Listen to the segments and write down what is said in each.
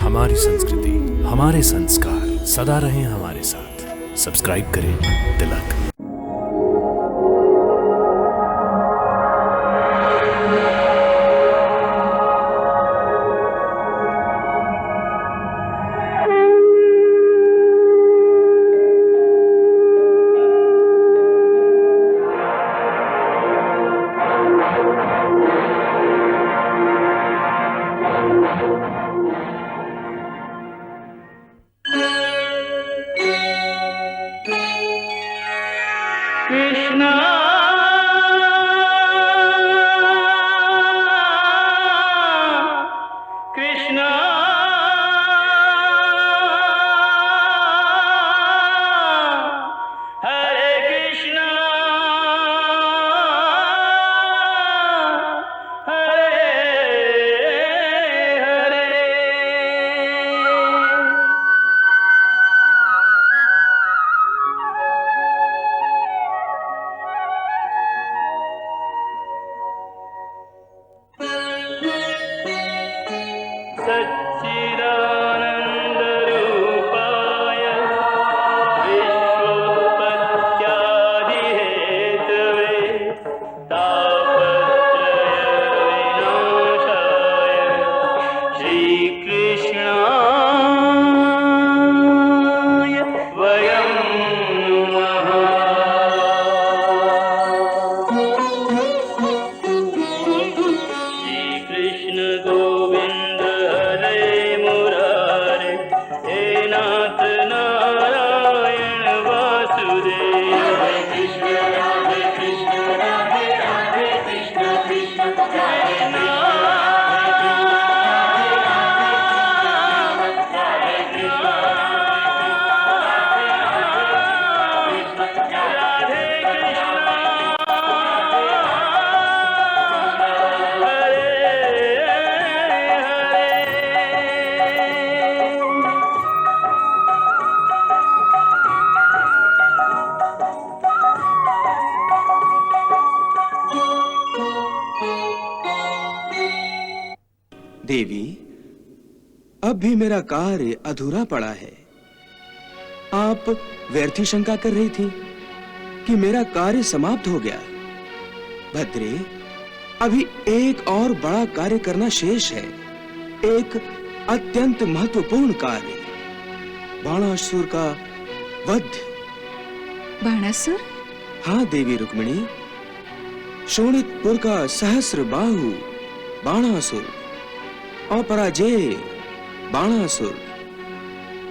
हमारी संस्कृति, हमारे संस्कार सदा रहें हमारे साथ। सब्सक्राइब करें तिलक। कृष्णा कृष्णा हरे कृष्णा हरे हरे। सच्चिदानन्दरूपाय विश्वोत्पत्त्यादिहेतवे तापत्रयविनाशाय श्रीकृष्णाय वयं नमः। श्रीकृष्ण गोविंद हरे मुरारे, हे नाथ नारायण वासुदेव। हरे कृष्ण राधे राधे कृष्ण कृष्ण कृष्ण देवी, अब भी मेरा कार्य अधूरा पड़ा है। आप व्यर्थी शंका कर रही थी कि मेरा कार्य समाप्त हो गया। भद्रे, अभी एक और बड़ा कार्य करना शेष है, एक अत्यंत महत्वपूर्ण कार्य, बाणासुर का वध। बाणासुर? हाँ देवी रुक्मिणी, शोणितपुर का सहस्र बाहु बाणासुर, अपराजेय बाणासुर,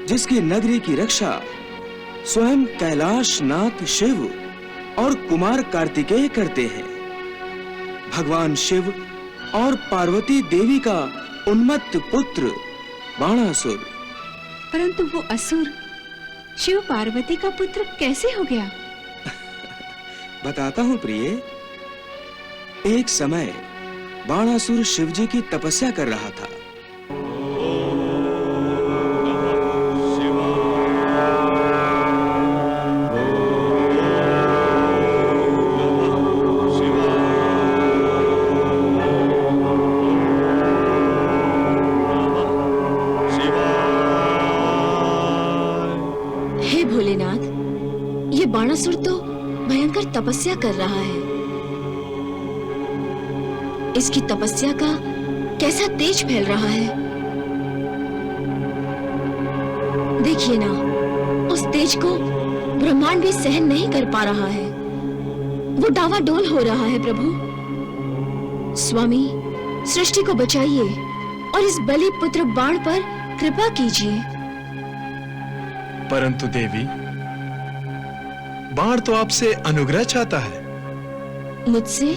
जिसकी नगरी की रक्षा स्वयं कैलाशनाथ शिव और कुमार कार्तिकेय करते हैं। भगवान शिव और पार्वती देवी का उन्मत्त पुत्र बाणासुर। परंतु वो असुर शिव पार्वती का पुत्र कैसे हो गया? बताता हूं प्रिय। एक समय बाणासुर शिवजी की तपस्या कर रहा था। हे भोलेनाथ, ये बाणासुर तो भयंकर तपस्या कर रहा है। इसकी तपस्या का कैसा तेज फैल रहा है। देखिए ना, उस तेज को ब्रह्मांड भी सहन नहीं कर पा रहा है। वो डावाडोल हो रहा है। प्रभु स्वामी, सृष्टि को बचाइए और इस बलि पुत्र बाण पर कृपा कीजिए। परंतु देवी, बाण तो आपसे अनुग्रह चाहता है। मुझसे?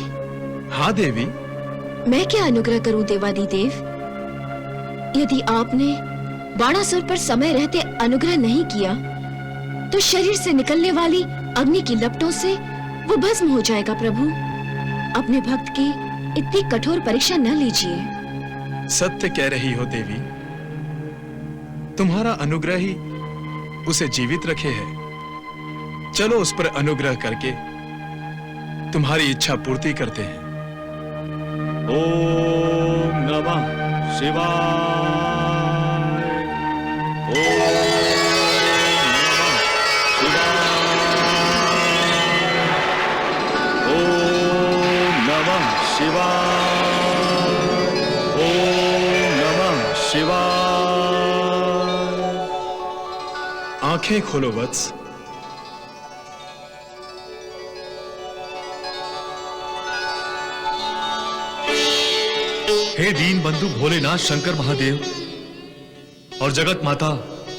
हाँ देवी। मैं क्या अनुग्रह करूं देवादिदेव? यदि आपने बाणासुर पर समय रहते अनुग्रह नहीं किया तो शरीर से निकलने वाली अग्नि की लपटों से वो भस्म हो जाएगा। प्रभु, अपने भक्त की इतनी कठोर परीक्षा न लीजिए। सत्य कह रही हो देवी, तुम्हारा अनुग्रह ही उसे जीवित रखे है। चलो उस पर अनुग्रह करके तुम्हारी इच्छा पूर्ति करते हैं। ओम नमः शिवाय। आंखें खोलो वत्स। हे दीन बंधु भोलेनाथ शंकर महादेव और जगत माता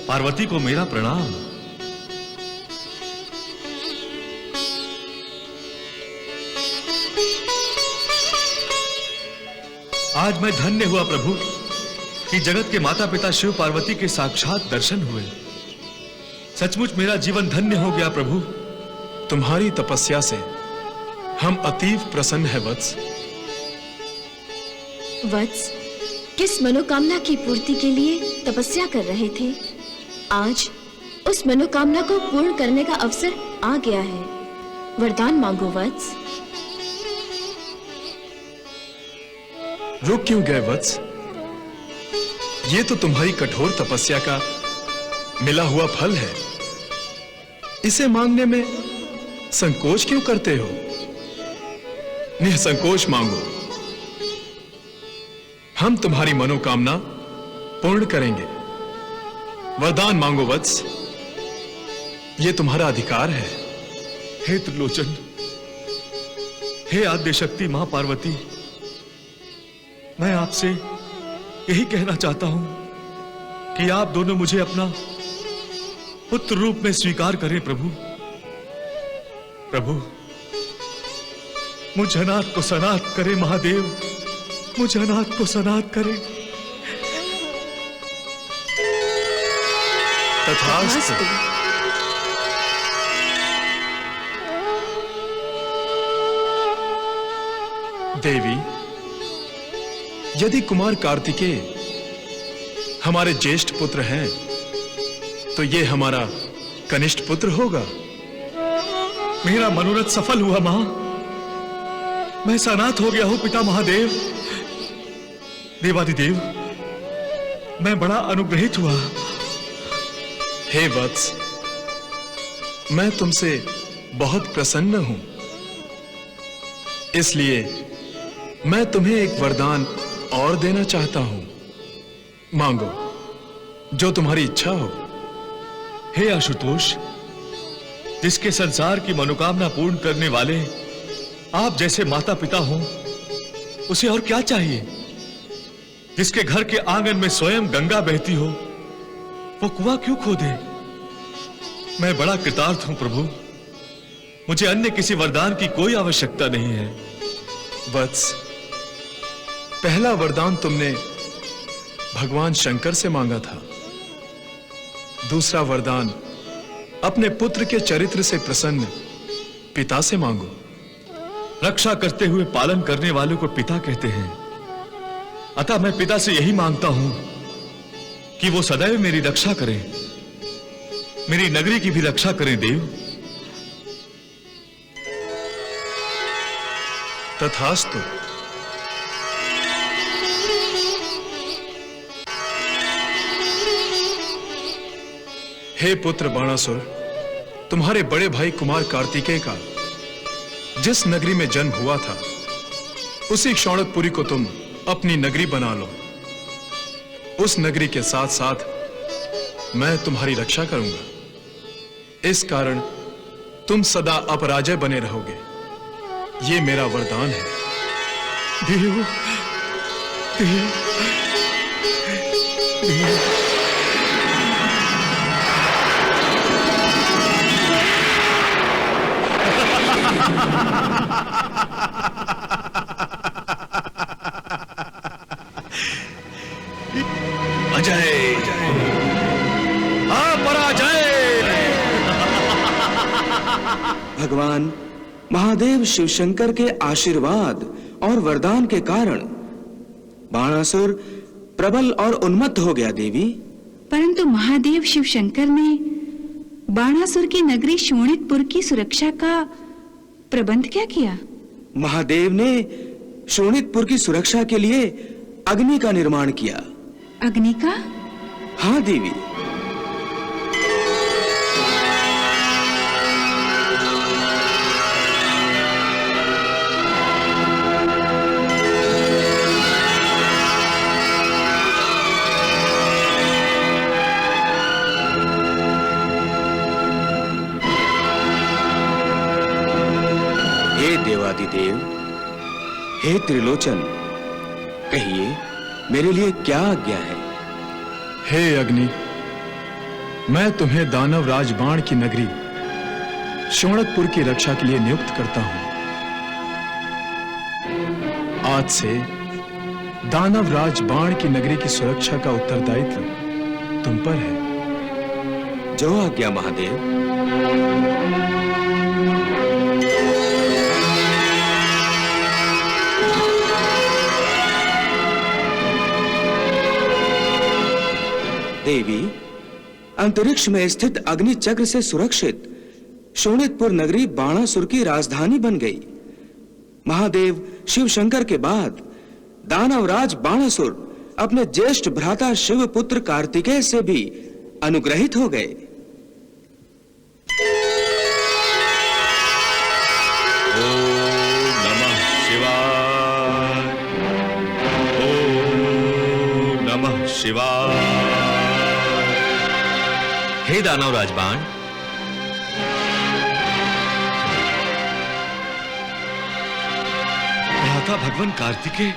पार्वती को मेरा प्रणाम। आज मैं धन्य हुआ प्रभु कि जगत के माता पिता शिव पार्वती के साक्षात दर्शन हुए। सचमुच मेरा जीवन धन्य हो गया प्रभु। तुम्हारी तपस्या से हम अतीव प्रसन्न हैं वत्स। वत्स, किस मनोकामना की पूर्ति के लिए तपस्या कर रहे थे? आज उस मनोकामना को पूर्ण करने का अवसर आ गया है। वरदान मांगो वत्स। रुक क्यों गए वत्स? ये तो तुम्हारी कठोर तपस्या का मिला हुआ फल है। इसे मांगने में संकोच क्यों करते हो? निसंकोच मांगो, हम तुम्हारी मनोकामना पूर्ण करेंगे। वरदान मांगो वत्स, ये तुम्हारा अधिकार है। हे त्रिलोचन, हे आद्य शक्ति मां पार्वती, मैं आपसे यही कहना चाहता हूं कि आप दोनों मुझे अपना पुत्र रूप में स्वीकार करें प्रभु। प्रभु, मुझ अनाथ को सनाथ करें महादेव, मुझ अनाथ को सनाथ करें। तथास्तु। देवी, यदि कुमार कार्तिकेय हमारे ज्येष्ठ पुत्र हैं, तो ये हमारा कनिष्ठ पुत्र होगा। मेरा मनोरथ सफल हुआ मां। मैं सनाथ हो गया हूं पिता महादेव। देवादिदेव, मैं बड़ा अनुग्रहित हुआ। हे वत्स, मैं तुमसे बहुत प्रसन्न हूं। इसलिए मैं तुम्हें एक वरदान और देना चाहता हूं। मांगो, जो तुम्हारी इच्छा हो। हे आशुतोष, जिसके संसार की मनोकामना पूर्ण करने वाले आप जैसे माता पिता हो, उसे और क्या चाहिए? जिसके घर के आंगन में स्वयं गंगा बहती हो, वो कुआं क्यों खोदे? मैं बड़ा कृतार्थ हूं प्रभु। मुझे अन्य किसी वरदान की कोई आवश्यकता नहीं है। वत्स, पहला वरदान तुमने भगवान शंकर से मांगा था। दूसरा वरदान अपने पुत्र के चरित्र से प्रसन्न पिता से मांगो। रक्षा करते हुए पालन करने वालों को पिता कहते हैं। अतः मैं पिता से यही मांगता हूं कि वो सदैव मेरी रक्षा करें, मेरी नगरी की भी रक्षा करें देव। तथास्तु। हे पुत्र बाणासुर, तुम्हारे बड़े भाई कुमार कार्तिकेय का जिस नगरी में जन्म हुआ था, उसी क्षौणकपुरी को तुम अपनी नगरी बना लो। उस नगरी के साथ साथ मैं तुम्हारी रक्षा करूंगा। इस कारण तुम सदा अपराजय बने रहोगे। ये मेरा वरदान है। देव, देव, देव। अजय, अपराजय। भगवान महादेव शिवशंकर के आशीर्वाद और वरदान के कारण बाणासुर प्रबल और उन्मत्त हो गया देवी। परंतु महादेव शिवशंकर ने बाणासुर की नगरी शोणितपुर की सुरक्षा का प्रबंध क्या किया? महादेव ने शोणितपुर की सुरक्षा के लिए अग्नि का निर्माण किया। अग्नि का? हाँ देवी। देव, हे त्रिलोचन, कहिए मेरे लिए क्या आज्ञा है? हे अग्नि, मैं तुम्हें दानव राज बाण की नगरी शोणकपुर की रक्षा के लिए नियुक्त करता हूं। आज से दानव राज बाण की नगरी की सुरक्षा का उत्तरदायित्व तुम पर है। जो आज्ञा महादेव। देवी, अंतरिक्ष में स्थित अग्नि चक्र से सुरक्षित शोणितपुर नगरी बाणासुर की राजधानी बन गई। महादेव शिव शंकर के बाद दानवराज बाणासुर अपने ज्येष्ठ भ्राता शिव पुत्र कार्तिकेय से भी अनुग्रहित हो गए। ओम नमः शिवाय, ओम नमः शिवाय। हे दानव राजबाण, भ्राता भगवान कार्तिकेय,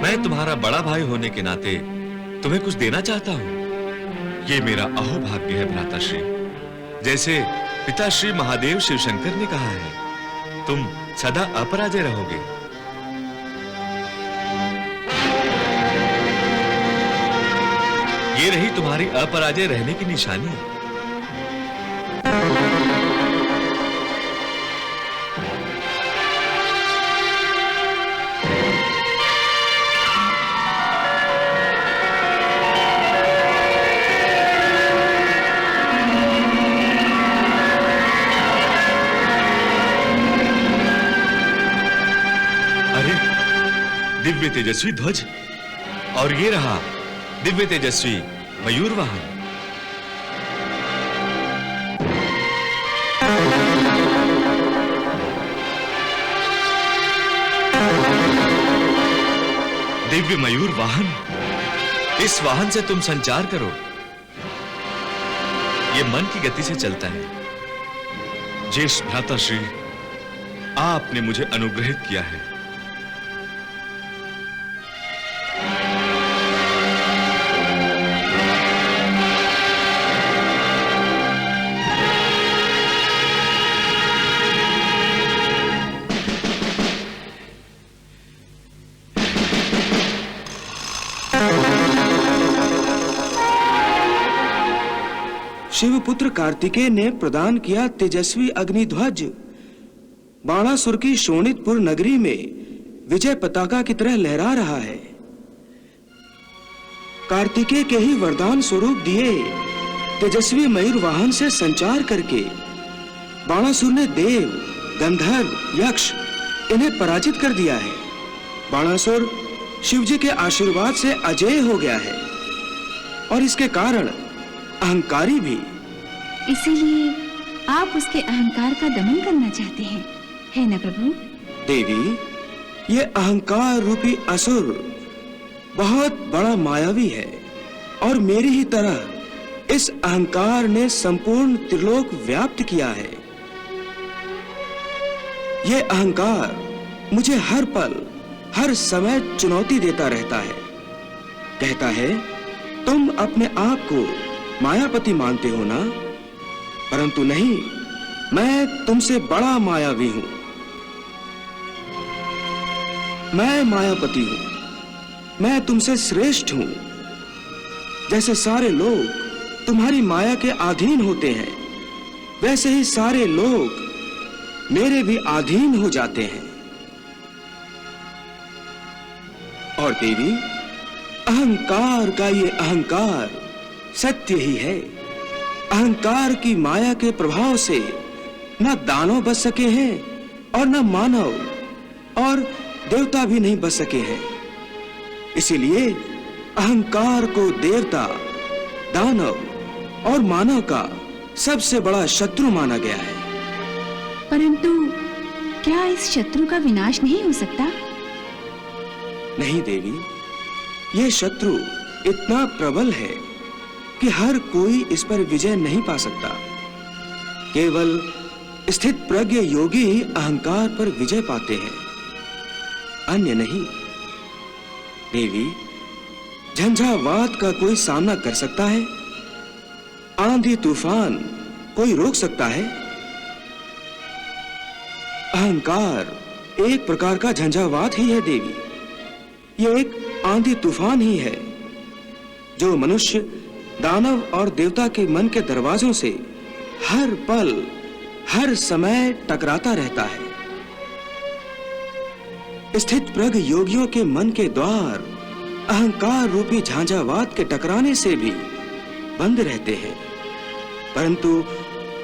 मैं तुम्हारा बड़ा भाई होने के नाते तुम्हें कुछ देना चाहता हूं। ये मेरा अहोभाग्य है भ्राताश्री। जैसे पिताश्री महादेव शिवशंकर ने कहा है, तुम सदा अपराजय रहोगे। ये रही तुम्हारी अपराजय रहने की निशानी। दिव्य तेजस्वी ध्वज, और ये रहा दिव्य तेजस्वी मयूर वाहन। दिव्य मयूर वाहन, इस वाहन से तुम संचार करो। ये मन की गति से चलता है। ज्येष्ठ भ्राताश्री, आपने मुझे अनुग्रहित किया है। शिवपुत्र कार्तिकेय ने प्रदान किया तेजस्वी अग्निध्वज बाणासुर की शोणितपुर नगरी में विजय पताका की तरह लहरा रहा है। कार्तिकेय के ही वरदान स्वरूप दिए तेजस्वी मयूर वाहन से संचार करके बाणासुर ने देव, गंधर्व, यक्ष इन्हें पराजित कर दिया है। बाणासुर शिवजी के आशीर्वाद से अजेय हो गया है और इसके कारण अहंकारी भी। इसीलिए आप उसके अहंकार का दमन करना चाहते हैं, है ना प्रभु? देवी, ये अहंकार रूपी असुर बहुत बड़ा मायावी है और मेरी ही तरह इस अहंकार ने संपूर्ण त्रिलोक व्याप्त किया है। ये अहंकार मुझे हर पल, हर समय चुनौती देता रहता है। कहता है, तुम अपने आप को मायापति मानते हो ना? परंतु नहीं, मैं तुमसे बड़ा मायावी हूं। मैं मायापति हूं, मैं तुमसे श्रेष्ठ हूं। जैसे सारे लोग तुम्हारी माया के अधीन होते हैं, वैसे ही सारे लोग मेरे भी अधीन हो जाते हैं। और देवी, अहंकार का ये अहंकार सत्य ही है। अहंकार की माया के प्रभाव से न दानव बच सके हैं और न मानव और देवता भी नहीं बच सके हैं। इसीलिए अहंकार को देवता, दानव और मानव का सबसे बड़ा शत्रु माना गया है। परंतु क्या इस शत्रु का विनाश नहीं हो सकता? नहीं देवी, यह शत्रु इतना प्रबल है कि हर कोई इस पर विजय नहीं पा सकता। केवल स्थित प्रज्ञ योगी ही अहंकार पर विजय पाते हैं, अन्य नहीं। देवी, झंझावात का कोई सामना कर सकता है? आंधी तूफान कोई रोक सकता है? अहंकार एक प्रकार का झंझावात ही है देवी। यह एक आंधी तूफान ही है जो मनुष्य, दानव और देवता के मन के दरवाजों से हर पल, हर समय टकराता रहता है। स्थित प्रज्ञ योगियों के मन के द्वार अहंकार रूपी झांझावात के टकराने से भी बंद रहते हैं, परंतु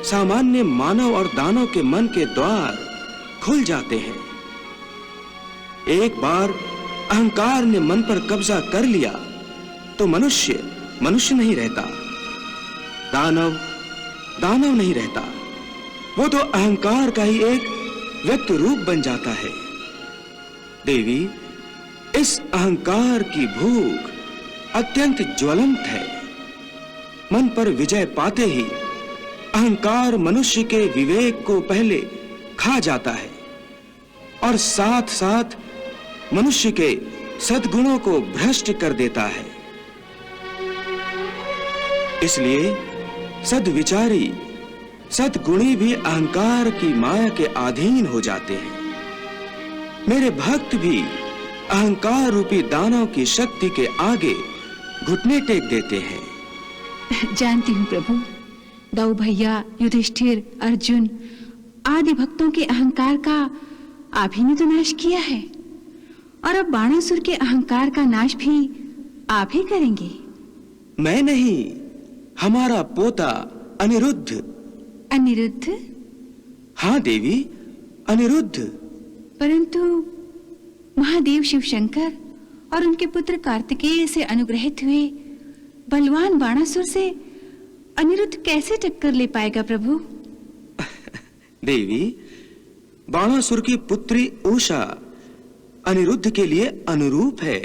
सामान्य मानव और दानव के मन के द्वार खुल जाते हैं। एक बार अहंकार ने मन पर कब्जा कर लिया तो मनुष्य मनुष्य नहीं रहता, दानव दानव नहीं रहता। वो तो अहंकार का ही एक व्यक्त रूप बन जाता है। देवी, इस अहंकार की भूख अत्यंत ज्वलंत है। मन पर विजय पाते ही अहंकार मनुष्य के विवेक को पहले खा जाता है और साथ साथ मनुष्य के सद्गुणों को भ्रष्ट कर देता है। इसलिए सद्विचारी, सद्गुणी भी अहंकार की माया के अधीन हो जाते हैं। मेरे भक्त भी अहंकार रूपी दानव की शक्ति के आगे घुटने टेक देते हैं। जानती हूँ प्रभु, दाऊ भैया, युधिष्ठिर, अर्जुन आदि भक्तों के अहंकार का आप ही ने तो नाश किया है, और अब बाणासुर के अहंकार का नाश भी आप ही करेंगे। मैं नहीं, हमारा पोता अनिरुद्ध। अनिरुद्ध? हाँ देवी, अनिरुद्ध। परंतु महादेव शिव शंकर और उनके पुत्र कार्तिकेय से अनुग्रहित हुए बलवान बाणासुर से अनिरुद्ध कैसे टक्कर ले पाएगा प्रभु? देवी, बाणासुर की पुत्री उषा अनिरुद्ध के लिए अनुरूप है।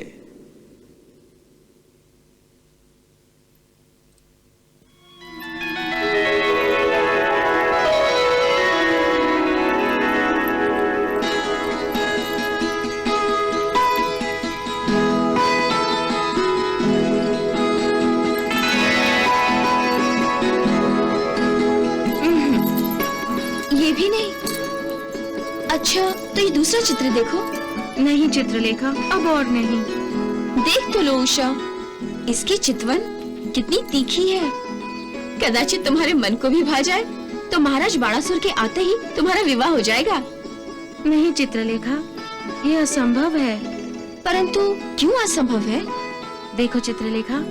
ये भी नहीं। अच्छा, तो ये दूसरा चित्र देखो। नहीं चित्रलेखा, अब और नहीं। देख तो लो उषा, इसकी चितवन कितनी तीखी है। कदाचित तुम्हारे मन को भी भा जाए तो महाराज बाणासुर के आते ही तुम्हारा विवाह हो जाएगा। नहीं चित्रलेखा, ये असंभव है। परंतु क्यों असंभव है? देखो चित्रलेखा,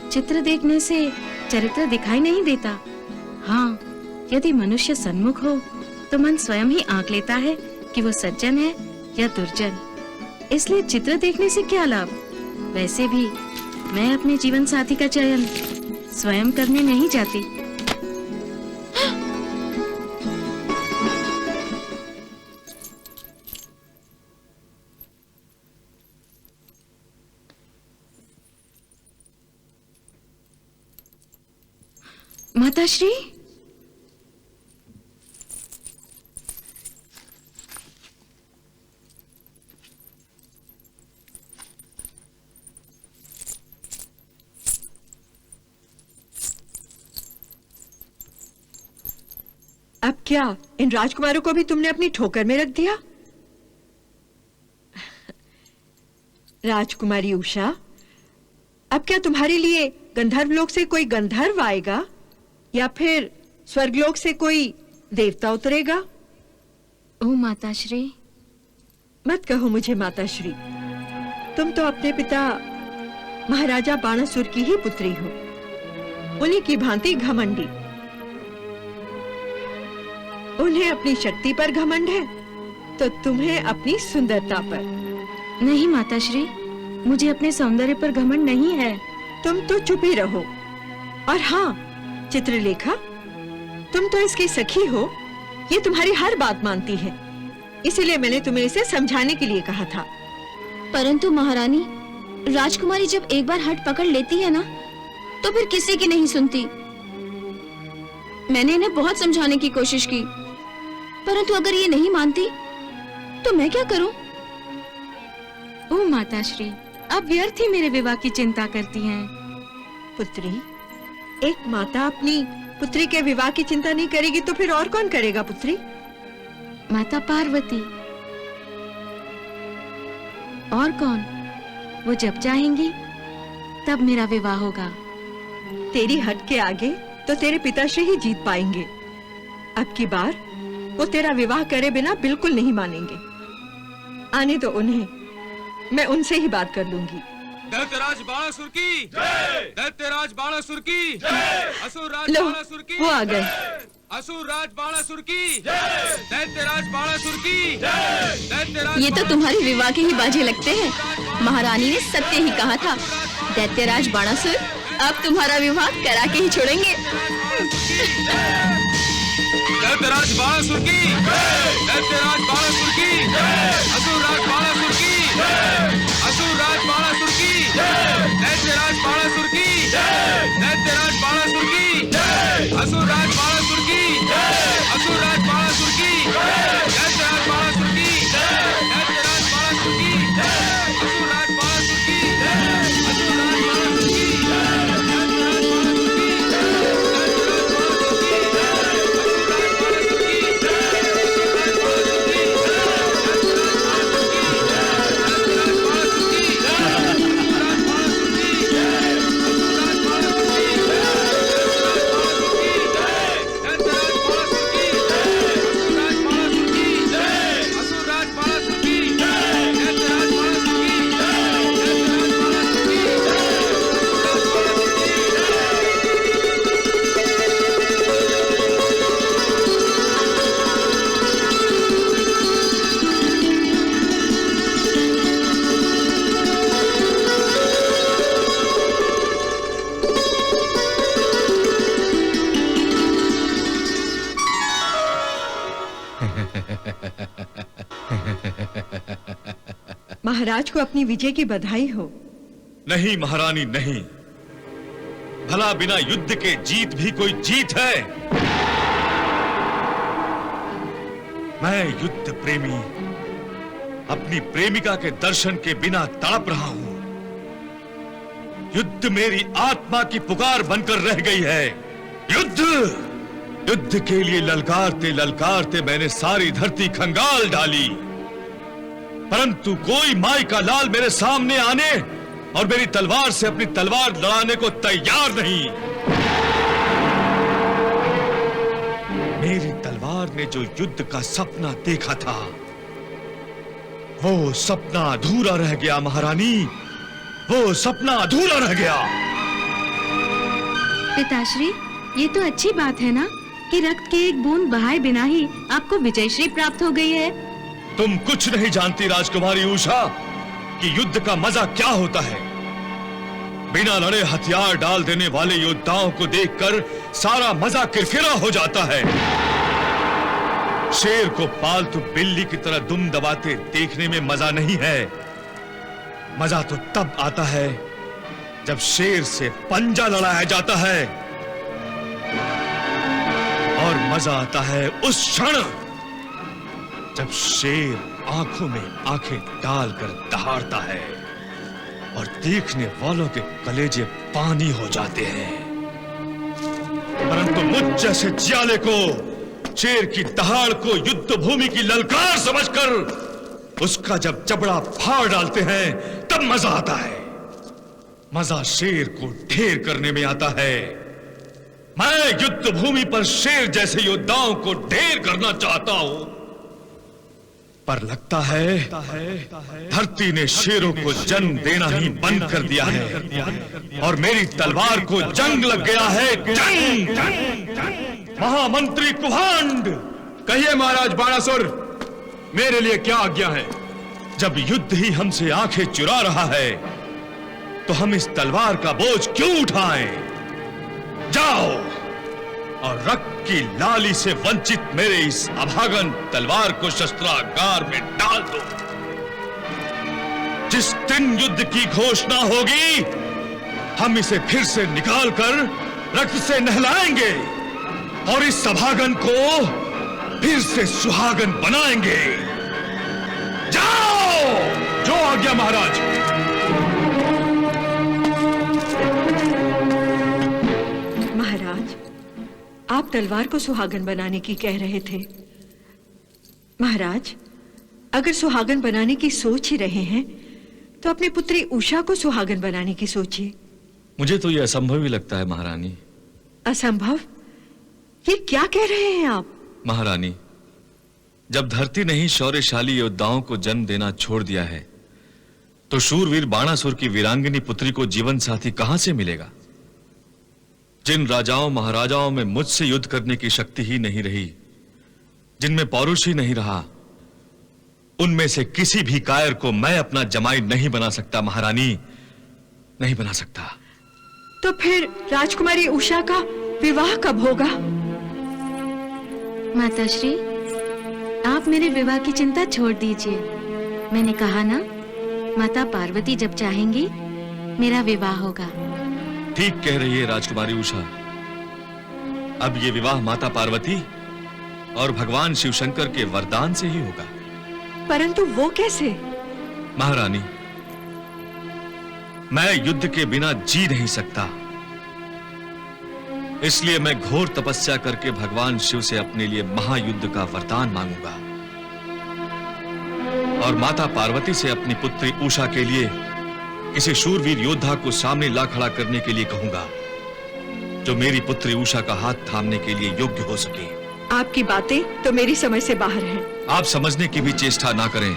चित्र देखने से चरित्र दिखाई नहीं देता। हाँ, यदि मनुष्य सन्मुख हो तो मन स्वयं ही आंक लेता है कि वो सज्जन है या दुर्जन। इसलिए चित्र देखने से क्या लाभ? वैसे भी मैं अपने जीवन साथी का चयन स्वयं करने नहीं जाती। माताश्री, अब क्या इन राजकुमारों को भी तुमने अपनी ठोकर में रख दिया? राजकुमारी उषा, अब क्या तुम्हारे लिए गंधर्वलोक से कोई गंधर्व आएगा या फिर स्वर्गलोक से कोई देवता उतरेगा? ओ माताश्री। मत कहो मुझे माताश्री। तुम तो अपने पिता महाराजा बाणासुर की ही पुत्री हो, उन्हीं की भांति घमंडी। उन्हें अपनी शक्ति पर घमंड है तो तुम्हें अपनी सुंदरता पर। नहीं माताश्री, मुझे अपने सौंदर्य पर घमंड नहीं है। तुम तो चुप ही रहो। और हाँ चित्रलेखा, तुम तो इसकी सखी हो, ये तुम्हारी हर बात मानती है, इसीलिए मैंने तुम्हें इसे समझाने के लिए कहा था। परंतु महारानी, राजकुमारी जब एक बार हट पकड़ लेती है ना, तो फिर किसी की नहीं सुनती। मैंने इन्हें बहुत समझाने की कोशिश की, परंतु अगर ये नहीं मानती तो मैं क्या करूं? ओ माताश्री, आप व्यर्थ ही मेरे विवाह की चिंता करती हैं। पुत्री, एक माता अपनी पुत्री के विवाह की चिंता नहीं करेगी तो फिर और कौन करेगा पुत्री? माता पार्वती। और कौन? वो जब चाहेंगी तब मेरा विवाह होगा। तेरी हट के आगे तो तेरे पिताश्री ही जीत पाएंगे। अब की बार वो तेरा विवाह करे बिना बिल्कुल नहीं मानेंगे। आने दो उन्हें, मैं उनसे ही बात कर लूंगी। दैत्यराज बाणासुर की जय! दैत्यराज बाणासुर की जय! असुरराज लो, बाणासुर की वो आ गए। असुरराज बाणासुर की जय! दैत्यराज बाणासुर की जय! दैत्यराज ये तो तुम्हारी विवाह के ही बाजे लगते हैं। महारानी ने सत्य ही कहा था, दैत्यराज बाणासुर अब तुम्हारा विवाह करा के ही छोड़ेंगे। दैत्यराज बाणासुर की जय! दैत्यराज बाणासुर की जय! असुरराज बाणासुर की जय! असुरराज बाणासुर की जय! दैत्यराज बाणासुर की जय! दैत्यराज बाणासुर की जय! असुरराज बाणासुर की जय! असुरराज बाणासुर की जय! दैत्यराज बाणासुर की जय! दैत्यराज बाणासुर की जय! असुरराज बाणासुर की जय! असुरराज बाणासुर की जय! दैत्यराज बाणासुर की महाराज को अपनी विजय की बधाई हो। नहीं महारानी नहीं, भला बिना युद्ध के जीत भी कोई जीत है? मैं युद्ध प्रेमी अपनी प्रेमिका के दर्शन के बिना तड़प रहा हूं। युद्ध मेरी आत्मा की पुकार बनकर रह गई है। युद्ध के लिए ललकारते ललकारते मैंने सारी धरती खंगाल डाली, परंतु कोई माई का लाल मेरे सामने आने और मेरी तलवार से अपनी तलवार लड़ाने को तैयार नहीं। मेरी तलवार ने जो युद्ध का सपना देखा था, वो सपना अधूरा रह गया महारानी, वो सपना अधूरा रह गया। पिताश्री, ये तो अच्छी बात है ना कि रक्त के एक बूंद बहाए बिना ही आपको विजयश्री प्राप्त हो गई है। तुम कुछ नहीं जानती राजकुमारी उषा कि युद्ध का मजा क्या होता है। बिना लड़े हथियार डाल देने वाले योद्धाओं को देखकर सारा मजा किरकिरा हो जाता है। शेर को पालतू बिल्ली की तरह दुम दबाते देखने में मजा नहीं है। मजा तो तब आता है जब शेर से पंजा लड़ाया जाता है, और मजा आता है उस क्षण जब शेर आंखों में आंखें डालकर दहाड़ता है और देखने वालों के कलेजे पानी हो जाते हैं। परंतु मुझ जैसे जियाले को शेर की दहाड़ को युद्ध भूमि की ललकार समझकर उसका जब जबड़ा फाड़ डालते हैं तब मजा आता है। मजा शेर को ढेर करने में आता है। मैं युद्ध भूमि पर शेर जैसे योद्धाओं को ढेर करना चाहता हूं, पर लगता है धरती ने शेरों को जन्म देना ही बंद कर दिया है और मेरी तलवार को जंग लग गया है। जंग! महामंत्री कुभांड, कहिए महाराज बाणासुर, मेरे लिए क्या आज्ञा है? जब युद्ध ही हमसे आंखें चुरा रहा है तो हम इस तलवार का बोझ क्यों उठाएं? जाओ और रक्त की लाली से वंचित मेरे इस अभागन तलवार को शस्त्रागार में डाल दो। जिस दिन युद्ध की घोषणा होगी, हम इसे फिर से निकालकर रक्त से नहलाएंगे और इस सभागन को फिर से सुहागन बनाएंगे। जाओ! जो आज्ञा महाराज। महाराज, आप तलवार को सुहागन बनाने की कह रहे थे। महाराज, अगर सुहागन बनाने की सोच ही रहे हैं तो अपनी पुत्री उषा को सुहागन बनाने की सोचिए। मुझे तो यह असंभव ही लगता है महारानी। असंभव? ये क्या कह रहे हैं आप? महारानी, जब धरती ने ही शौर्यशाली योद्धाओं को जन्म देना छोड़ दिया है, तो शूरवीर बाणासुर की वीरांगिनी पुत्री को जीवन साथी कहां से मिलेगा? जिन राजाओं महाराजाओं में मुझसे युद्ध करने की शक्ति ही नहीं रही, जिनमें पौरुष ही नहीं रहा, उनमें से किसी भी कायर को मैं अपना जमाई नहीं बना सकता महारानी, नहीं बना सकता। तो फिर राजकुमारी उषा का विवाह कब होगा? माताश्री, आप मेरे विवाह की चिंता छोड़ दीजिए। मैंने कहा ना, माता पार्वती जब चाहेंगी मेरा विवाह होगा। ठीक कह रही है राजकुमारी उषा। अब ये विवाह माता पार्वती और भगवान शिव शंकर के वरदान से ही होगा। परंतु वो कैसे? महारानी, मैं युद्ध के बिना जी नहीं सकता, इसलिए मैं घोर तपस्या करके भगवान शिव से अपने लिए महायुद्ध का वरदान मांगूंगा और माता पार्वती से अपनी पुत्री उषा के लिए किसी शूरवीर योद्धा को सामने ला खड़ा करने के लिए कहूंगा, जो मेरी पुत्री उषा का हाथ थामने के लिए योग्य हो सके। आपकी बातें तो मेरी समझ से बाहर हैं। आप समझने की भी चेष्टा ना करें,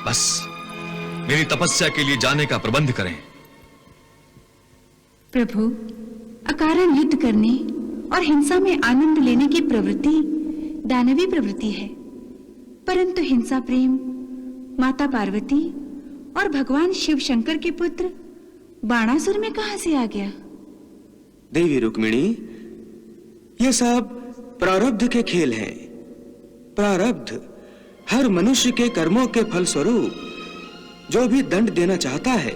बस मेरी तपस्या के लिए जाने का प्रबंध करें। प्रभु, अकारण युद्ध करने और हिंसा में आनंद लेने की प्रवृत्ति दानवी प्रवृत्ति है, परंतु हिंसा प्रेम माता पार्वती और भगवान शिव शंकर के पुत्र बाणासुर में कहां से आ गया? देवी रुक्मिणी, ये सब प्रारब्ध के खेल हैं। प्रारब्ध हर मनुष्य के कर्मों के फलस्वरूप जो भी दंड देना चाहता है,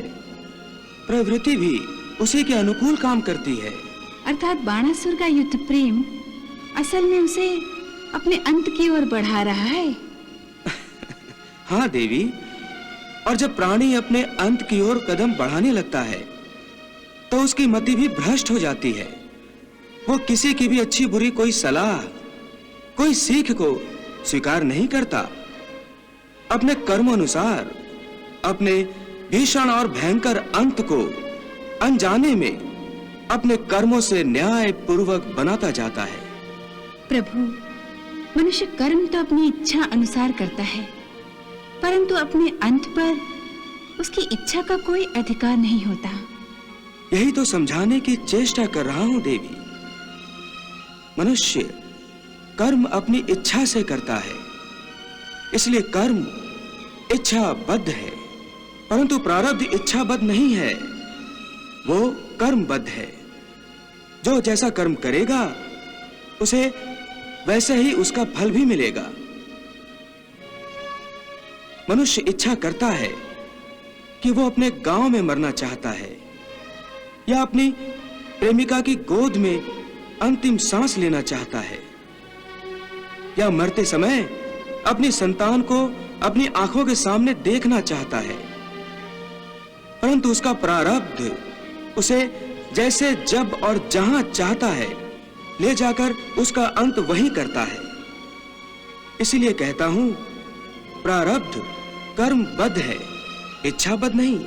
प्रवृत्ति भी उसी के अनुकूल काम करती है। अर्थात बाणासुर का युद्ध प्रेम असल में उसे अपने अंत की ओर बढ़ा रहा है। हाँ देवी, और जब प्राणी अपने अंत की ओर कदम बढ़ाने लगता है तो उसकी मति भी भ्रष्ट हो जाती है। वो किसी की भी अच्छी बुरी कोई सलाह, कोई सीख को स्वीकार नहीं करता। अपने कर्म अनुसार अपने भीषण और भयंकर अंत को अनजाने में अपने कर्मों से न्याय पूर्वक बनाता जाता है। प्रभु, मनुष्य कर्म तो अपनी इच्छा अनुसार करता है, परंतु अपने अंत पर उसकी इच्छा का कोई अधिकार नहीं होता। यही तो समझाने की चेष्टा कर रहा हूं देवी। मनुष्य कर्म अपनी इच्छा से करता है, इसलिए कर्म इच्छाबद्ध है, परंतु प्रारब्ध इच्छाबद्ध नहीं है, वो कर्मबद्ध है। जो जैसा कर्म करेगा उसे वैसे ही उसका फल भी मिलेगा। मनुष्य इच्छा करता है कि वो अपने गांव में मरना चाहता है या अपनी प्रेमिका की गोद में अंतिम सांस लेना चाहता है, या मरते समय अपनी संतान को अपनी आंखों के सामने देखना चाहता है, परंतु उसका प्रारब्ध उसे जैसे जब और जहां चाहता है ले जाकर उसका अंत वहीं करता है। इसलिए कहता हूं, प्रारब्ध कर्मबद्ध है, इच्छाबद्ध नहीं।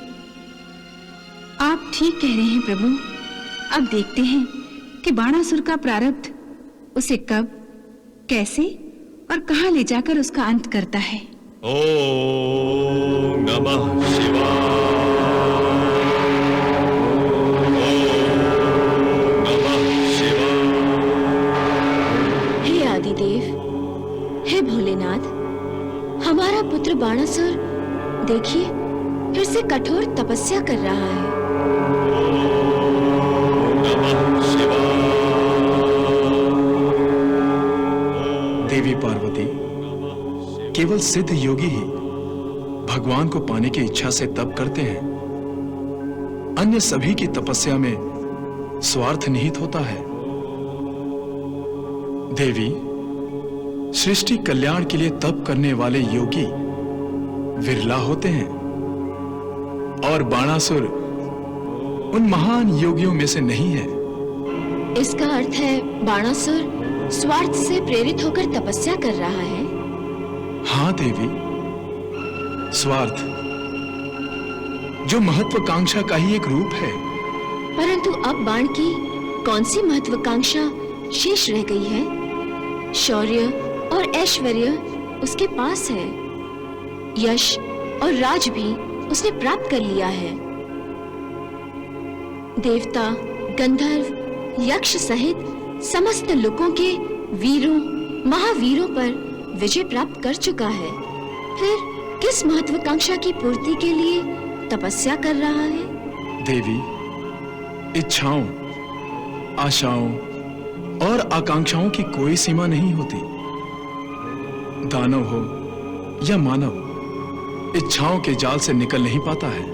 आप ठीक कह रहे हैं प्रभु। अब देखते हैं कि बाणासुर का प्रारब्ध उसे कब, कैसे और कहां ले जाकर उसका अंत करता है। ओम नमः शिवाय। हे आदिदेव, हे भोलेनाथ, हमारा पुत्र बाणासुर देखिए फिर से कठोर तपस्या कर रहा है। देवी पार्वती, केवल सिद्ध योगी ही भगवान को पाने की इच्छा से तप करते हैं, अन्य सभी की तपस्या में स्वार्थ निहित होता है। देवी, सृष्टि कल्याण के लिए तप करने वाले योगी विरला होते हैं और बाणासुर उन महान योगियों में से नहीं है। इसका अर्थ है बाणासुर स्वार्थ से प्रेरित होकर तपस्या कर रहा है। हाँ देवी, स्वार्थ जो महत्वाकांक्षा का ही एक रूप है। परंतु अब बाण की कौन सी महत्वाकांक्षा शेष रह गई है? शौर्य और ऐश्वर्य उसके पास है, यश और राज भी उसने प्राप्त कर लिया है। देवता, गंधर्व, यक्ष सहित समस्त लोकों के वीरों, महावीरों पर विजय प्राप्त कर चुका है। फिर किस महत्वाकांक्षा की पूर्ति के लिए तपस्या कर रहा है? देवी, इच्छाओं, आशाओं और आकांक्षाओं की कोई सीमा नहीं होती। दानव हो या मानव, इच्छाओं के जाल से निकल नहीं पाता है।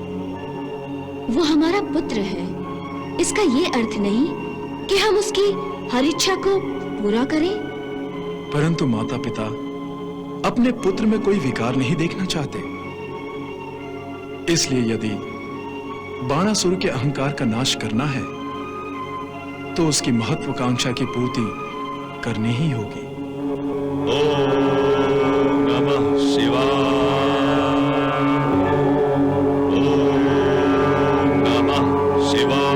वो हमारा पुत्र है, इसका ये अर्थ नहीं कि हम उसकी हर इच्छा को पूरा करें। परंतु माता पिता अपने पुत्र में कोई विकार नहीं देखना चाहते। इसलिए यदि बाणासुर के अहंकार का नाश करना है तो उसकी महत्वाकांक्षा की पूर्ति करनी ही होगी। ओम नमः शिवाय। ओम नमः शिवाय।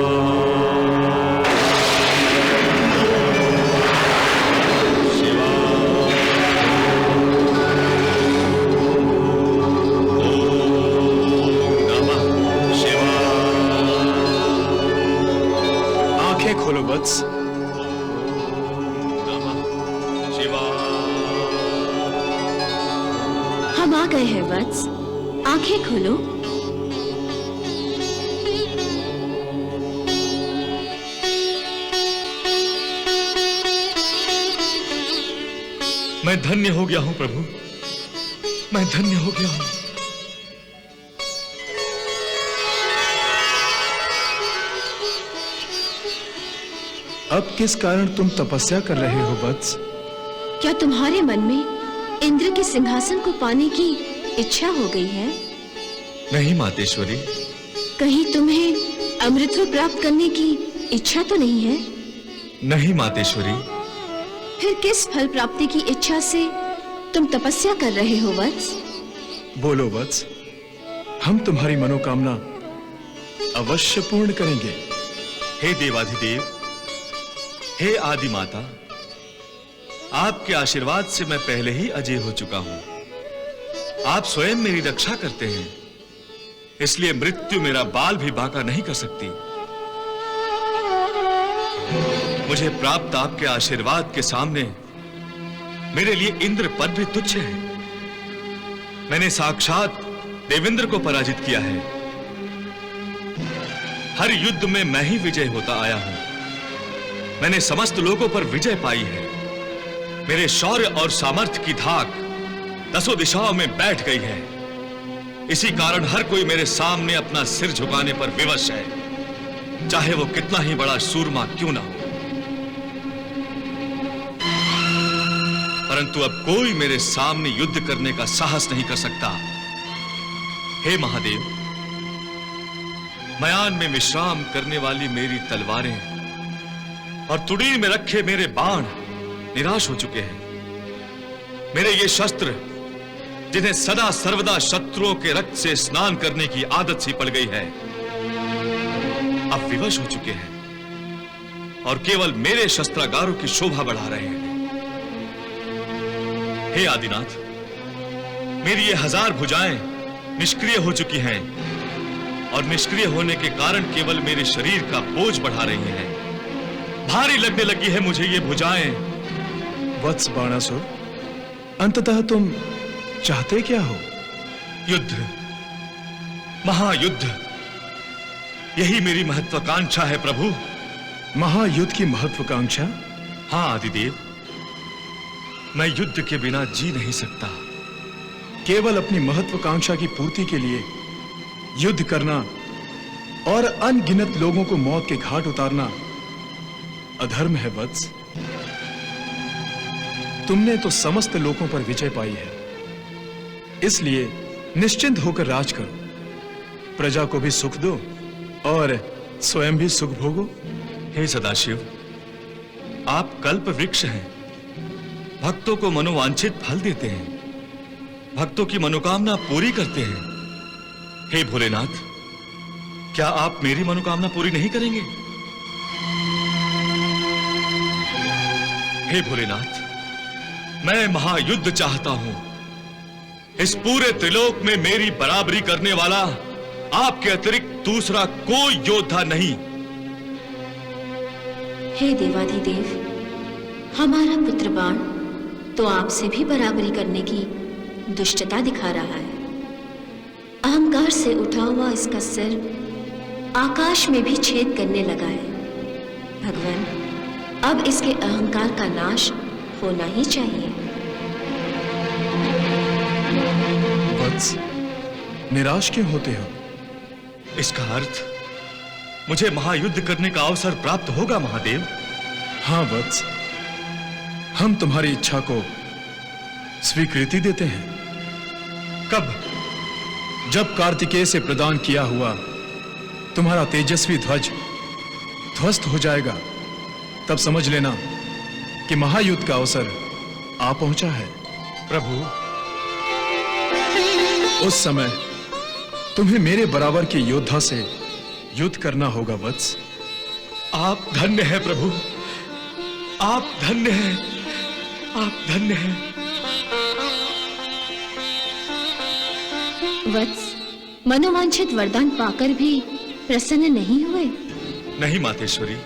खोलो वत्स। हम आ गए हैं वत्स, आंखें खोलो। मैं धन्य हो गया हूं प्रभु, मैं धन्य हो गया हूं। अब किस कारण तुम तपस्या कर रहे हो वत्स? क्या तुम्हारे मन में इंद्र के सिंहासन को पाने की इच्छा हो गई है? नहीं मातेश्वरी। कहीं तुम्हें अमृतत्व प्राप्त करने की इच्छा तो नहीं है? नहीं मातेश्वरी। फिर किस फल प्राप्ति की इच्छा से तुम तपस्या कर रहे हो वत्स? बोलो वत्स, हम तुम्हारी मनोकामना अवश्य पूर्ण करेंगे। हे देवाधिदेव, हे आदि माता, आपके आशीर्वाद से मैं पहले ही अजय हो चुका हूं। आप स्वयं मेरी रक्षा करते हैं, इसलिए मृत्यु मेरा बाल भी बांका नहीं कर सकती। मुझे प्राप्त आपके आशीर्वाद के सामने मेरे लिए इंद्र पद भी तुच्छ है। मैंने साक्षात देवेंद्र को पराजित किया है। हर युद्ध में मैं ही विजय होता आया हूं। मैंने समस्त लोगों पर विजय पाई है। मेरे शौर्य और सामर्थ्य की धाक दसों दिशाओं में बैठ गई है। इसी कारण हर कोई मेरे सामने अपना सिर झुकाने पर विवश है, चाहे वो कितना ही बड़ा सूरमा क्यों ना हो। परंतु अब कोई मेरे सामने युद्ध करने का साहस नहीं कर सकता। हे महादेव, मयान में विश्राम करने वाली मेरी तलवारें और तुड़ीर में रखे मेरे बाण निराश हो चुके हैं। मेरे ये शस्त्र, जिन्हें सदा सर्वदा शत्रुओं के रक्त से स्नान करने की आदत सी पड़ गई है, अब विवश हो चुके हैं और केवल मेरे शस्त्रागारों की शोभा बढ़ा रहे हैं। हे आदिनाथ, मेरी ये 1000 भुजाएं निष्क्रिय हो चुकी हैं और निष्क्रिय होने के कारण केवल मेरे शरीर का बोझ बढ़ा रही हैं। भारी लगने लगी है मुझे ये भुजाएं। वत्स बाणासुर, अंततः तुम चाहते क्या हो? युद्ध, महायुद्ध, यही मेरी महत्वाकांक्षा है प्रभु। महायुद्ध की महत्वाकांक्षा? हाँ आदिदेव, मैं युद्ध के बिना जी नहीं सकता। केवल अपनी महत्वाकांक्षा की पूर्ति के लिए युद्ध करना और अनगिनत लोगों को मौत के घाट उतारना अधर्म है वत्स। तुमने तो समस्त लोगों पर विजय पाई है, इसलिए निश्चिंत होकर राज करो, प्रजा को भी सुख दो और स्वयं भी सुख भोगो। हे सदाशिव, आप कल्प वृक्ष हैं, भक्तों को मनोवांछित फल देते हैं, भक्तों की मनोकामना पूरी करते हैं। हे भोलेनाथ, क्या आप मेरी मनोकामना पूरी नहीं करेंगे? हे भोलेनाथ, मैं महायुद्ध चाहता हूं। इस पूरे त्रिलोक में मेरी बराबरी करने वाला आपके अतिरिक्त दूसरा कोई योद्धा नहीं। हे देवाधिदेव, हमारा पुत्र बाण तो आपसे भी बराबरी करने की दुष्टता दिखा रहा है। अहंकार से उठा हुआ इसका सिर आकाश में भी छेद करने लगा है। भगवान, अब इसके अहंकार का नाश होना ही चाहिए। वत्स, निराश क्यों होते हो? इसका अर्थ मुझे महायुद्ध करने का अवसर प्राप्त होगा महादेव। हां वत्स, हम तुम्हारी इच्छा को स्वीकृति देते हैं। कब? जब कार्तिकेय से प्रदान किया हुआ तुम्हारा तेजस्वी ध्वज ध्वस्त हो जाएगा, तब समझ लेना कि महायुद्ध का अवसर आ पहुंचा है। प्रभु, उस समय तुम्हें मेरे बराबर के योद्धा से युद्ध करना होगा वत्स। आप धन्य हैं प्रभु, आप धन्य हैं, आप धन्य हैं। वत्स, मनोवांछित वरदान पाकर भी प्रसन्न नहीं हुए? नहीं मातेश्वरी,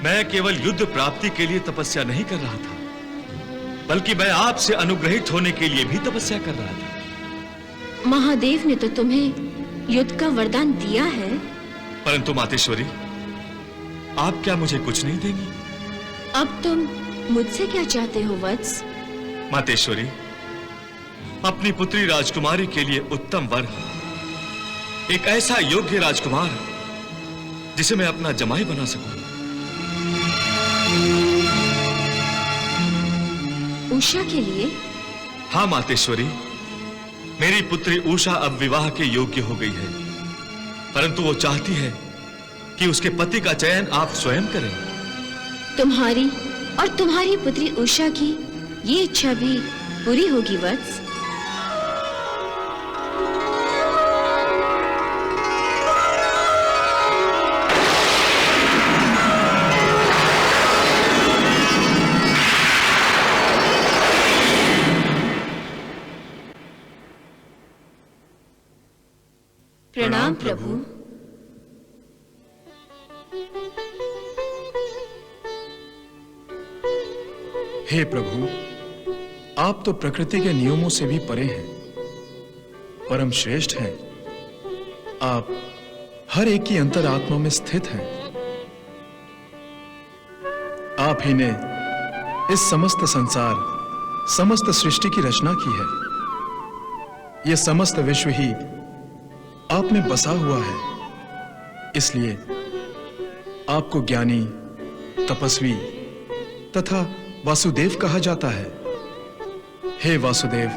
मैं केवल युद्ध प्राप्ति के लिए तपस्या नहीं कर रहा था, बल्कि मैं आपसे अनुग्रहित होने के लिए भी तपस्या कर रहा था। महादेव ने तो तुम्हें युद्ध का वरदान दिया है। परंतु मातेश्वरी, आप क्या मुझे कुछ नहीं देंगी? अब तुम मुझसे क्या चाहते हो वत्स? मातेश्वरी, अपनी पुत्री राजकुमारी के लिए उत्तम वर, एक ऐसा योग्य राजकुमार जिसे मैं अपना जमाई बना सकूं। उषा के लिए? हाँ मातेश्वरी, मेरी पुत्री उषा अब विवाह के योग्य हो गई है, परंतु वो चाहती है कि उसके पति का चयन आप स्वयं करें। तुम्हारी और तुम्हारी पुत्री उषा की ये इच्छा भी पूरी होगी वत्स। प्रणाम प्रभु। हे प्रभु, आप तो प्रकृति के नियमों से भी परे हैं, परम श्रेष्ठ हैं। आप हर एक की अंतरात्मा में स्थित हैं। आप ही ने इस समस्त संसार, समस्त सृष्टि की रचना की है। यह समस्त विश्व ही आप में बसा हुआ है, इसलिए आपको ज्ञानी, तपस्वी तथा वासुदेव कहा जाता है। हे वासुदेव,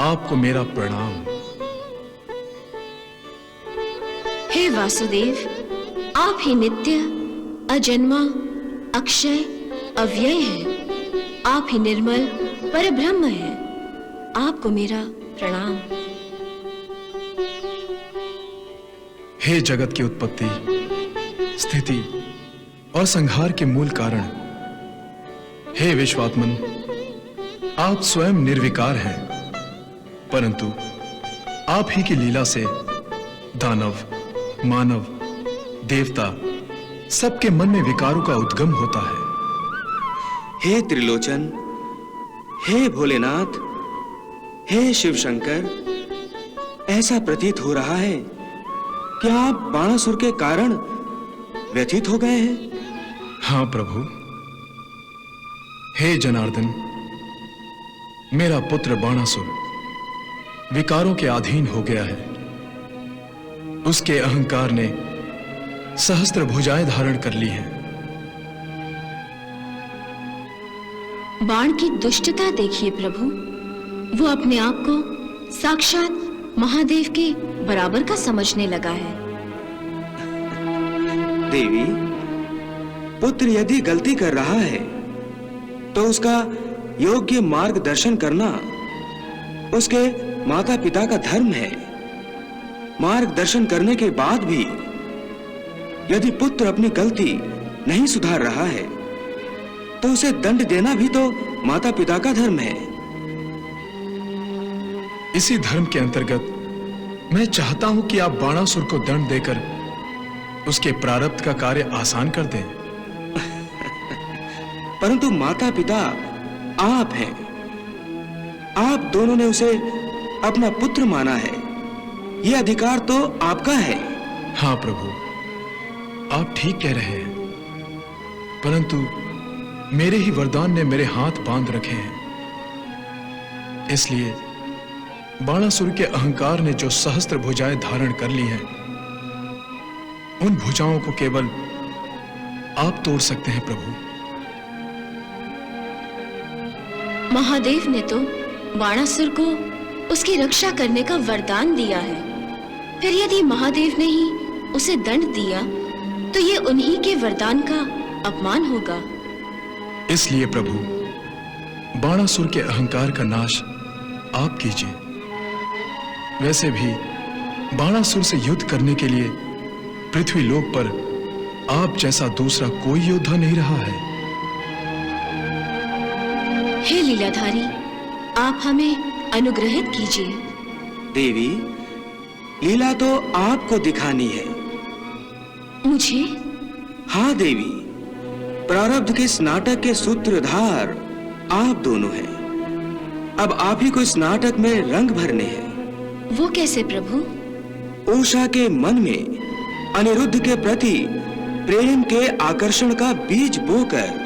आपको मेरा प्रणाम। हे वासुदेव, आप ही नित्य, अजन्मा, अक्षय, अव्यय हैं। आप ही निर्मल परब्रह्म हैं। आपको मेरा प्रणाम। हे जगत की उत्पत्ति, स्थिति और संहार के मूल कारण, हे विश्वात्मन, आप स्वयं निर्विकार हैं, परंतु आप ही की लीला से दानव, मानव, देवता सबके मन में विकारों का उद्गम होता है। हे त्रिलोचन, हे भोलेनाथ, हे शिव शंकर, ऐसा प्रतीत हो रहा है कि आप बाणासुर के कारण व्यथित हो गए हैं। हाँ प्रभु। हे जनार्दन, मेरा पुत्र बाणासुर विकारों के अधीन हो गया है। उसके अहंकार ने सहस्त्र भुजाएं धारण कर ली हैं। बाण की दुष्टता देखिए प्रभु, वो अपने आप को साक्षात महादेव के बराबर का समझने लगा है। देवी, पुत्र यदि गलती कर रहा है तो उसका योग्य मार्गदर्शन करना उसके माता पिता का धर्म है। मार्गदर्शन करने के बाद भी यदि पुत्र अपनी गलती नहीं सुधार रहा है तो उसे दंड देना भी तो माता पिता का धर्म है। इसी धर्म के अंतर्गत मैं चाहता हूं कि आप बाणासुर को दंड देकर उसके प्रारब्ध का कार्य आसान कर दें। परंतु माता पिता आप हैं। आप दोनों ने उसे अपना पुत्र माना है। यह अधिकार तो आपका है। हाँ प्रभु, आप ठीक कह रहे हैं, परंतु मेरे ही वरदान ने मेरे हाथ बांध रखे हैं। इसलिए बाणासुर के अहंकार ने जो सहस्त्र भुजाएं धारण कर ली हैं, उन भुजाओं को केवल आप तोड़ सकते हैं प्रभु। महादेव ने तो बाणासुर को उसकी रक्षा करने का वरदान दिया है। फिर यदि महादेव ने ही उसे दंड दिया तो ये उन्हीं के वरदान का अपमान होगा। इसलिए प्रभु, बाणासुर के अहंकार का नाश आप कीजिए। वैसे भी बाणासुर से युद्ध करने के लिए पृथ्वी लोक पर आप जैसा दूसरा कोई योद्धा नहीं रहा है। हे लीलाधारी, आप हमें अनुग्रहित कीजिए। देवी, लीला तो आपको दिखानी है। मुझे? हाँ देवी, प्रारब्ध के इस नाटक के सूत्रधार आप दोनों हैं। अब आप ही को इस नाटक में रंग भरने हैं। वो कैसे प्रभु? उषा के मन में अनिरुद्ध के प्रति प्रेम के आकर्षण का बीज बोकर।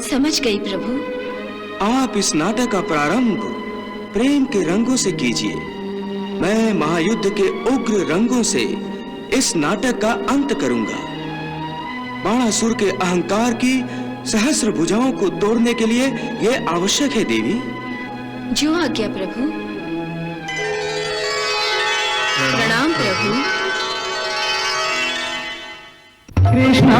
समझ गई प्रभु। आप इस नाटक का प्रारंभ प्रेम के रंगों से कीजिए। मैं महायुद्ध के उग्र रंगों से इस नाटक का अंत करूंगा। बाणासुर के अहंकार की सहस्र भुजाओं को तोड़ने के लिए यह आवश्यक है देवी। जो आज्ञा प्रभु। प्रणाम प्रभु। कृष्णा